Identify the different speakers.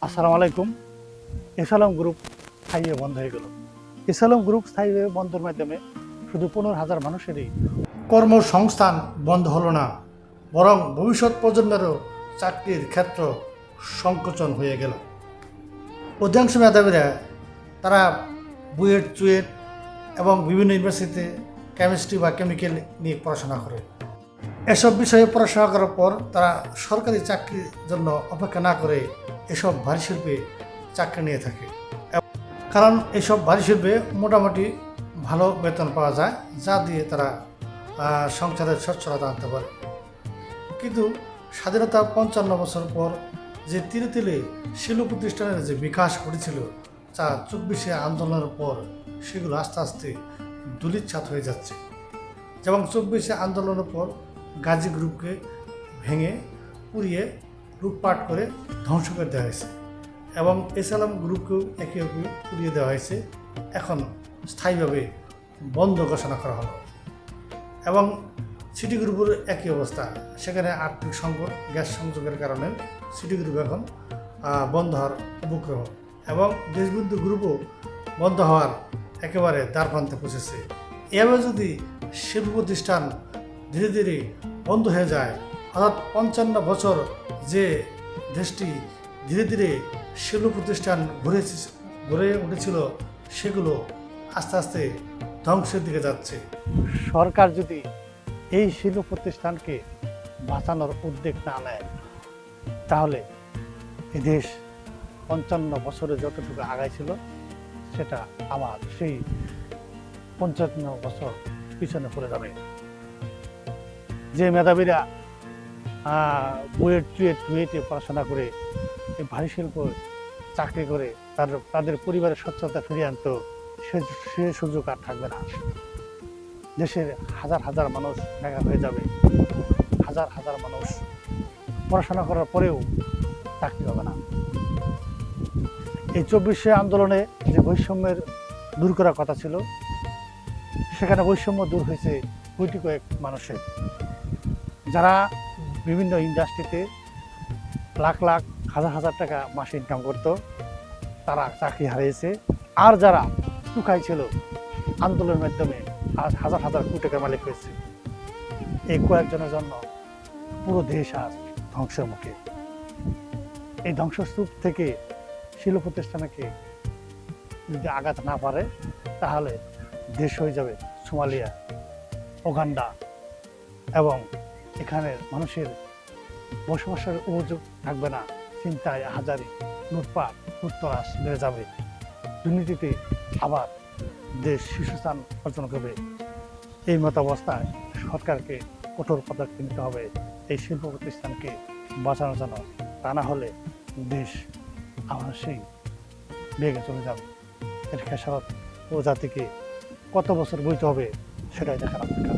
Speaker 1: আসসালামু আলাইকুম। এসালাম গ্রুপ স্থায়ীভাবে বন্ধ হয়ে গেল। এসালাম গ্রুপ স্থায়ীভাবে বন্ধের মাধ্যমে শুধু 15,000 মানুষেরই কর্মসংস্থান বন্ধ হলো না, বরং ভবিষ্যৎ প্রজন্মেরও চাকরির ক্ষেত্র সংকোচন হয়ে গেল। অধিকাংশ মেধাবীরা তারা বুয়েট, চুয়েট এবং বিভিন্ন ইউনিভার্সিটিতে কেমিস্ট্রি বা কেমিক্যাল নিয়ে পড়াশোনা করে। এসব বিষয়ে পড়াশোনা করার পর তারা সরকারি চাকরির জন্য অপেক্ষা না করে এসব ভারী শিল্পে চাকরি নিয়ে থাকে, কারণ এসব ভারী শিল্পে মোটামুটি ভালো বেতন পাওয়া যায়, যা দিয়ে তারা সংসারের সচ্ছলতা আনতে পারে। কিন্তু স্বাধীনতা 55 বছর পর যে তিলে তিলে শিল্প প্রতিষ্ঠানের যে বিকাশ ঘটেছিল, যা 24শে আন্দোলনের পর সেগুলো আস্তে আস্তে ধূলিসাৎ হয়ে যাচ্ছে। যেমন 24শে আন্দোলনের পর গাজী গ্রুপকে ভেঙে পুড়িয়ে লুটপাট করে ধ্বংস করে দেওয়া হয়েছে, এবং এসালাম গ্রুপকেও একে একে পুড়িয়ে দেওয়া হয়েছে। এখন স্থায়ীভাবে বন্ধ ঘোষণা করা হলো। এবং সিটি গ্রুপের একই অবস্থা, সেখানে আর্থিক সংকট, গ্যাস সংযোগের কারণে সিটি গ্রুপ এখন বন্ধ হওয়ার উপক্রম, এবং দেশবন্ধু গ্রুপও বন্ধ হওয়ার একেবারে দ্বারপ্রান্তে পৌঁছেছে। এভাবে যদি শিল্প প্রতিষ্ঠান ধীরে ধীরে বন্ধ হয়ে যায়, অর্থাৎ 55 বছর যে দেশটি ধীরে ধীরে শিল্প প্রতিষ্ঠান গড়ে উঠেছিল, সেগুলো আস্তে আস্তে ধ্বংসের দিকে যাচ্ছে। সরকার যদি এই শিল্প প্রতিষ্ঠানকে বাঁচানোর উদ্যোগ না নেয়, তাহলে এই দেশ 55 বছরে যতটুকু আগাইছিল সেটা আবার সেই 55 বছর পিছনে পড়ে যাবে। যে মেধাবীরা বুয়েট, চুয়েটে পড়াশোনা করে এই ভারী শিল্প চাকরি করে তাদের পরিবারের সচ্ছলতা ফিরিয়ে আনতো, সে সুযোগ আর থাকবে না। দেশের হাজার হাজার মানুষ বেকার হয়ে যাবে, হাজার হাজার মানুষ পড়াশোনা করার পরেও চাকরি হবে না। এই 24শে আন্দোলনে যে বৈষম্যের দূর করার কথা ছিল, সেখানে বৈষম্য দূর হয়েছে কোটি কয়েক মানুষের, যারা বিভিন্ন ইন্ডাস্ট্রিতে লাখ লাখ হাজার হাজার টাকা মাসে ইনকাম করতো, তারা চাকরি হারিয়েছে। আর যারা টুকাই ছিল আন্দোলনের মাধ্যমে আজ হাজার হাজার কোটি টাকার মালিক হয়েছে। এই কয়েকজনের জন্য পুরো দেশ আজ ধ্বংসের মুখে। এই ধ্বংসস্তূপ থেকে শিল্প প্রতিষ্ঠানকে যদি আঘাত না পারে, তাহলে দেশ হয়ে যাবে সোমালিয়া, উগান্ডা, এবং এখানের মানুষের বসবাসের উপযোগ থাকবে না। চিন্তায় হাজারি, লুটপাট, লুটতরাজ বেড়ে যাবে। দুর্নীতিতে আবার দেশ শীর্ষস্থান অর্জন করবে। এই মতাবস্থায় সরকারকে কঠোর পদক্ষেপ নিতে হবে এই শিল্প প্রতিষ্ঠানকে বাঁচানোর জন্য। তা না হলে দেশ আবার সেই বেগে চলে যাবে। এর খেসারত ও জাতিকে কত বছর বইতে হবে সেটাই দেখার অপেক্ষা।